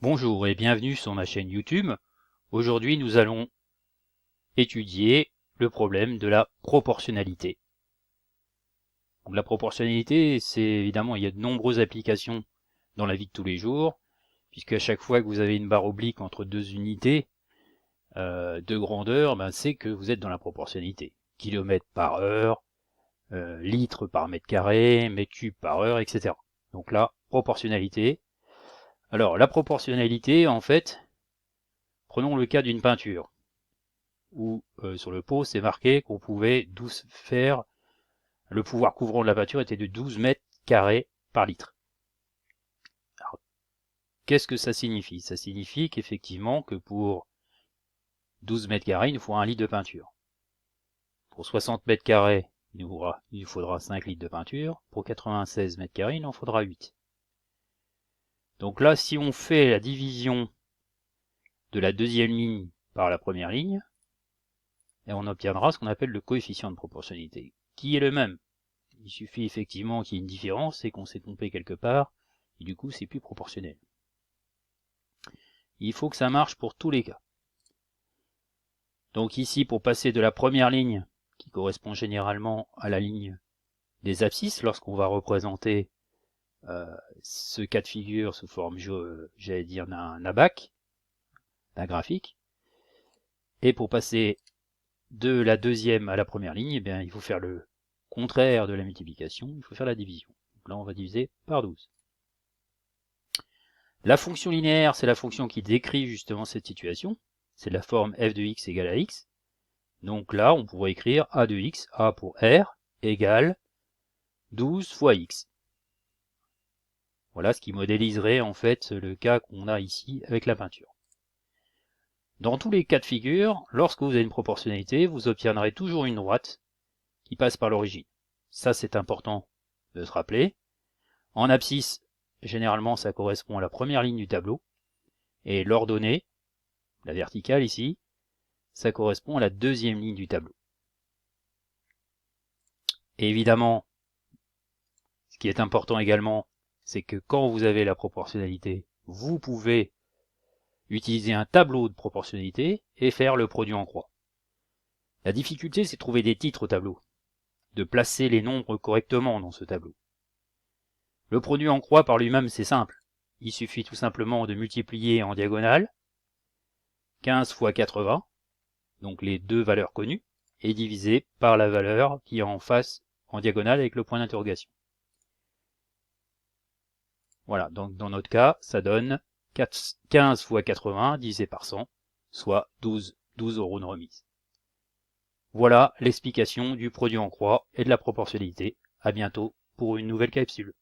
Bonjour et bienvenue sur ma chaîne YouTube. Aujourd'hui, nous allons étudier le problème de la proportionnalité. Donc, la proportionnalité, c'est évidemment, il y a de nombreuses applications dans la vie de tous les jours, puisque à chaque fois que vous avez une barre oblique entre deux unités de grandeur, c'est que vous êtes dans la proportionnalité. Kilomètres par heure, litres par mètre carré, mètres cubes par heure, etc. Donc là, proportionnalité. Alors, la proportionnalité, en fait, prenons le cas d'une peinture, où sur le pot c'est marqué qu'on pouvait faire, le pouvoir couvrant de la peinture était de 12 mètres carrés par litre. Alors, qu'est-ce que ça signifie? Ça signifie qu'effectivement que pour 12 mètres carrés, il nous faut 1 litre de peinture. Pour 60 mètres carrés, il nous faudra 5 litres de peinture. Pour 96 mètres carrés, il en faudra 8. Donc là, si on fait la division de la deuxième ligne par la première ligne, et on obtiendra ce qu'on appelle le coefficient de proportionnalité, qui est le même. Il suffit effectivement qu'il y ait une différence et qu'on s'est trompé quelque part, et du coup c'est plus proportionnel. Il faut que ça marche pour tous les cas. Donc ici, pour passer de la première ligne, qui correspond généralement à la ligne des abscisses, lorsqu'on va représenter ce cas de figure sous forme, j'allais dire, d'un abac, d'un graphique, et pour passer de la deuxième à la première ligne, eh bien, il faut faire le contraire de la multiplication, il faut faire la division. Donc là, on va diviser par 12. La fonction linéaire, c'est la fonction qui décrit justement cette situation. C'est la forme f de x égale à x. Donc là, on pourrait écrire a de x, a pour r, égale 12 fois x. Voilà ce qui modéliserait en fait le cas qu'on a ici avec la peinture. Dans tous les cas de figure, lorsque vous avez une proportionnalité, vous obtiendrez toujours une droite qui passe par l'origine. Ça, c'est important de se rappeler. En abscisse, généralement, ça correspond à la première ligne du tableau. Et l'ordonnée, la verticale ici, ça correspond à la deuxième ligne du tableau. Et évidemment, ce qui est important également, c'est que quand vous avez la proportionnalité, vous pouvez utiliser un tableau de proportionnalité et faire le produit en croix. La difficulté, c'est de trouver des titres au tableau, de placer les nombres correctement dans ce tableau. Le produit en croix par lui-même, c'est simple. Il suffit tout simplement de multiplier en diagonale 15 fois 80, donc les deux valeurs connues, et diviser par la valeur qui est en face en diagonale avec le point d'interrogation. Voilà, donc dans notre cas, ça donne 15 fois 80 divisé par 100, soit 12 euros de remise. Voilà l'explication du produit en croix et de la proportionnalité. À bientôt pour une nouvelle capsule.